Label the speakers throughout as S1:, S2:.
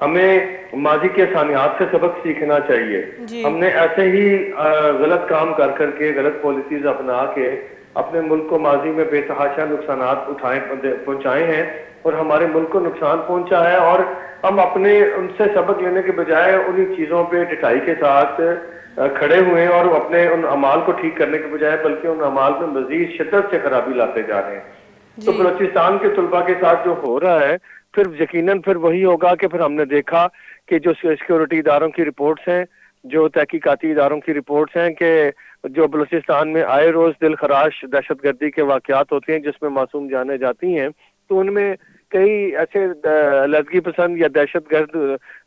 S1: ہمیں ماضی کے سانحات سے سبق سیکھنا چاہیے. ہم نے ایسے ہی غلط کام کر کر کے غلط پالیسیز اپنا کے اپنے ملک کو ماضی میں بے تحاشا نقصانات پہنچائے ہیں اور ہمارے ملک کو نقصان پہنچا ہے, اور ہم اپنے ان سے سبق لینے کے بجائے انہی چیزوں پہ ڈٹائی کے ساتھ کھڑے ہوئے ہیں, اور اپنے ان اعمال کو ٹھیک کرنے کے بجائے بلکہ ان اعمال میں مزید شدت سے خرابی لاتے جا رہے ہیں. تو بلوچستان کے طلباء کے ساتھ جو ہو رہا ہے پھر یقیناً پھر وہی ہوگا کہ پھر ہم نے دیکھا کہ جو سیکیورٹی اداروں کی رپورٹس ہیں, جو تحقیقاتی اداروں کی رپورٹس ہیں, کہ جو بلوچستان میں آئے روز دل خراش دہشت گردی کے واقعات ہوتے ہیں جس میں معصوم جانیں جاتی ہیں, تو ان میں کئی ایسے لذگی پسند یا دہشت گرد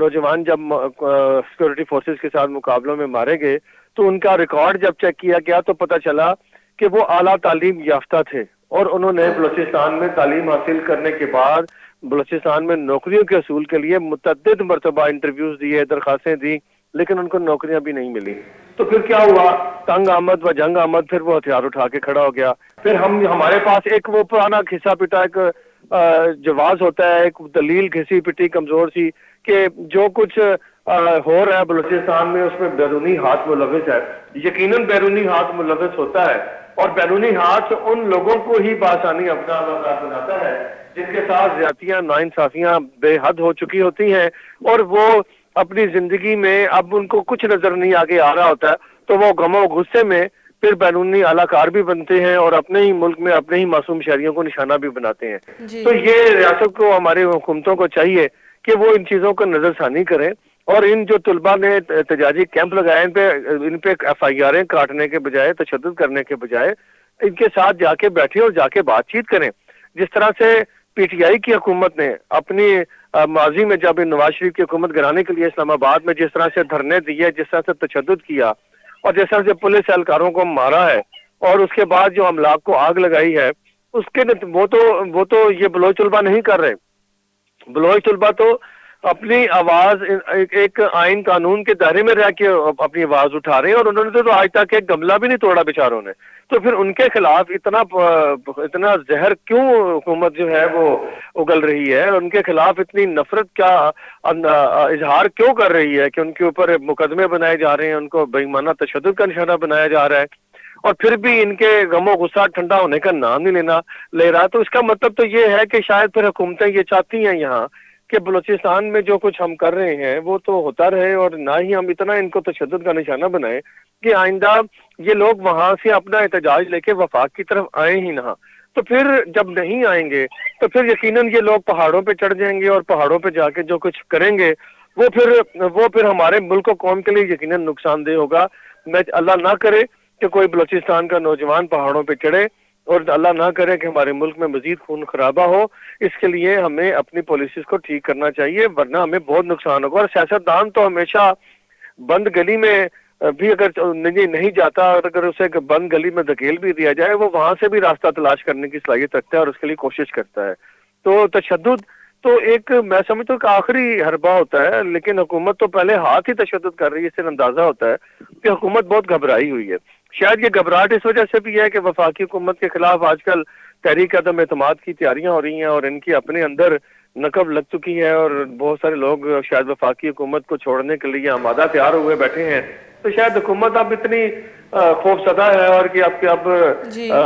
S1: نوجوان جب سیکورٹی فورسز کے ساتھ مقابلوں میں مارے گئے تو ان کا ریکارڈ جب چیک کیا گیا تو پتہ چلا کہ وہ اعلیٰ تعلیم یافتہ تھے, اور انہوں نے بلوچستان میں تعلیم حاصل کرنے کے بعد بلوچستان میں نوکریوں کے حصول کے لیے متعدد مرتبہ انٹرویوز دیے, درخواستیں دی, لیکن ان کو نوکریاں بھی نہیں ملی. تو پھر کیا ہوا, تنگ آمد و جنگ آمد, پھر وہ ہتھیار اٹھا کے کھڑا ہو گیا. پھر ہمارے پاس ایک وہ پرانا گھسا پٹا ایک جواز ہوتا ہے, ایک دلیل گھسی پٹی کمزور سی, کہ جو کچھ ہو رہا ہے بلوچستان میں اس میں بیرونی ہاتھ ملوث ہے. یقیناً بیرونی ہاتھ ملوث ہوتا ہے, اور بیرونی ہاتھ ان لوگوں کو ہی بآسانی اپنا آزاد بناتا ہے جن کے ساتھ زیادتیاں ناانصافیاں بے حد ہو چکی ہوتی ہیں, اور وہ اپنی زندگی میں اب ان کو کچھ نظر نہیں آگے آ رہا ہوتا ہے, تو وہ غم و غصے میں پھر بیرونی اعلی کار بھی بنتے ہیں اور اپنے ہی ملک میں اپنے ہی معصوم شہریوں کو نشانہ بھی بناتے ہیں. تو یہ ریاست کو, ہماری حکومتوں کو چاہیے کہ وہ ان چیزوں کو نظر ثانی کریں, اور ان جو طلباء نے احتجاجی کیمپ لگائے ان پہ ایف آئی آریں کاٹنے کے بجائے, تشدد کرنے کے بجائے ان کے ساتھ جا کے بیٹھے اور جا کے بات چیت کریں. جس طرح سے پی ٹی آئی کی حکومت نے اپنی ماضی میں جب نواز شریف کی حکومت گرانے کے لیے اسلام آباد میں جس طرح سے دھرنے دیے, جس طرح سے تشدد کیا, اور جس طرح سے پولیس اہلکاروں کو مارا ہے, اور اس کے بعد جو املاک کو آگ لگائی ہے, اس کے وہ تو یہ بلوچ طلباء نہیں کر رہے. بلوچ طلباء تو اپنی آواز ایک آئین قانون کے دائرے میں رہ کے اپنی آواز اٹھا رہے ہیں, اور انہوں نے تو آج تک ایک گملہ بھی نہیں توڑا بیچاروں نے. تو پھر ان کے خلاف اتنا زہر کیوں حکومت جو ہے وہ اگل رہی ہے, ان کے خلاف اتنی نفرت کا اظہار کیوں کر رہی ہے کہ ان کے اوپر مقدمے بنائے جا رہے ہیں, ان کو بے ایمانہ تشدد کا نشانہ بنایا جا رہا ہے, اور پھر بھی ان کے غم و غصہ ٹھنڈا ہونے کا نام نہیں لے رہا. تو اس کا مطلب تو یہ ہے کہ شاید پھر حکومتیں یہ چاہتی ہیں یہاں کہ بلوچستان میں جو کچھ ہم کر رہے ہیں وہ تو ہوتا رہے, اور نہ ہی ہم اتنا ان کو تشدد کا نشانہ بنائیں کہ آئندہ یہ لوگ وہاں سے اپنا احتجاج لے کے وفاق کی طرف آئیں ہی نہ. تو پھر جب نہیں آئیں گے تو پھر یقیناً یہ لوگ پہاڑوں پہ چڑھ جائیں گے, اور پہاڑوں پہ جا کے جو کچھ کریں گے وہ پھر ہمارے ملک و قوم کے لیے یقیناً نقصان دہ ہوگا. میں اللہ نہ کرے کہ کوئی بلوچستان کا نوجوان پہاڑوں پہ چڑھے, اور اللہ نہ کرے کہ ہمارے ملک میں مزید خون خرابہ ہو. اس کے لیے ہمیں اپنی پالیسیز کو ٹھیک کرنا چاہیے, ورنہ ہمیں بہت نقصان ہوگا. اور سیاستدان تو ہمیشہ بند گلی میں بھی اگر نہیں جاتا, اور اگر اسے بند گلی میں دھکیل بھی دیا جائے وہ وہاں سے بھی راستہ تلاش کرنے کی صلاحیت رکھتا ہے, اور اس کے لیے کوشش کرتا ہے. تو تشدد تو ایک میں سمجھتا ہوں کہ آخری حربہ ہوتا ہے, لیکن حکومت تو پہلے ہاتھ ہی تشدد کر رہی ہے. اس سے اندازہ ہوتا ہے کہ حکومت بہت گھبرائی ہوئی ہے. شاید یہ گھبراہٹ اس وجہ سے بھی ہے کہ وفاقی حکومت کے خلاف آج کل تحریک عدم اعتماد کی تیاریاں ہو رہی ہیں, اور ان کی اپنے اندر نقب لگ چکی ہے, اور بہت سارے لوگ شاید وفاقی حکومت کو چھوڑنے کے لیے آمادہ تیار ہوئے بیٹھے ہیں. تو شاید حکومت اب اتنی خوف زدہ ہے, اور کہ اب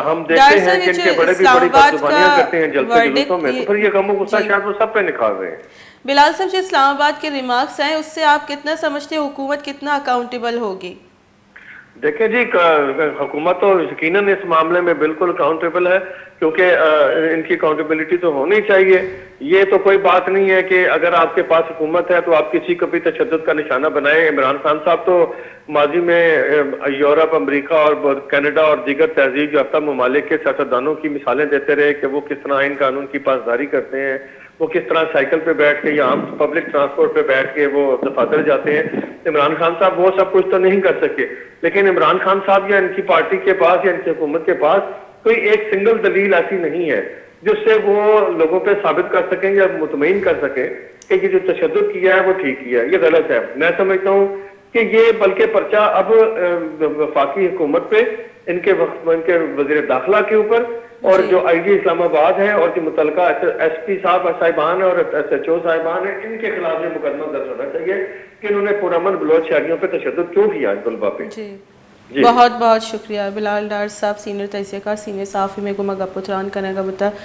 S1: ہم دیکھتے ہیں کہ ان کے بڑے بھی بڑی بدزبانیاں کرتے ہیں جلسے جلوسوں میں, تو پھر یہ غم و غصہ شاید وہ سب پہ نکال رہے ہیں.
S2: بلال صاحب, جو اسلام آباد کے ریمارکس ہیں اس سے آپ کتنا سمجھتے ہیں حکومت کتنا اکاؤنٹیبل ہوگی؟
S1: دیکھیں جی, حکومت تو یقیناً اس معاملے میں بالکل اکاؤنٹیبل ہے, کیونکہ ان کی اکاؤنٹیبلٹی تو ہونی چاہیے. یہ تو کوئی بات نہیں ہے کہ اگر آپ کے پاس حکومت ہے تو آپ کسی کو بھی تشدد کا نشانہ بنائیں. عمران خان صاحب تو ماضی میں یورپ, امریکہ اور کینیڈا اور دیگر تہذیب یافتہ ممالک کے سیاستدانوں کی مثالیں دیتے رہے کہ وہ کس طرح آئین قانون کی پاسداری کرتے ہیں, وہ کس طرح سائیکل پہ بیٹھ کے یا عام پبلک ٹرانسپورٹ پہ بیٹھ کے وہ دفاتر جاتے ہیں. عمران خان صاحب وہ سب کچھ تو نہیں کر سکے, لیکن عمران خان صاحب یا ان کی پارٹی کے پاس یا ان کی حکومت کے پاس کوئی ایک سنگل دلیل ایسی نہیں ہے جس سے وہ لوگوں پہ ثابت کر سکیں یا مطمئن کر سکیں کہ یہ جو تشدد کیا ہے وہ ٹھیک کیا ہے. یہ غلط ہے. میں سمجھتا ہوں کہ یہ بلکہ پرچہ اب وفاقی حکومت پہ, ان کے وزیر داخلہ کے اوپر اور جو آئی جی اسلام آباد ہے اور جو متعلقہ ایس پی صاحبان اور ایس ایچ او صاحبان ہیں، ان کے خلاف یہ مقدمہ درج ہونا چاہیے کہ انہوں نے پرامن بلوچ شہریوں پہ تشدد کیوں کیا ہے طلباء پہ.
S2: جی بہت بہت شکریہ بلال ڈار صاحب سینئر تجزیہ کار سینئر صحافی میں گما گپ اتران کرنے کا بتا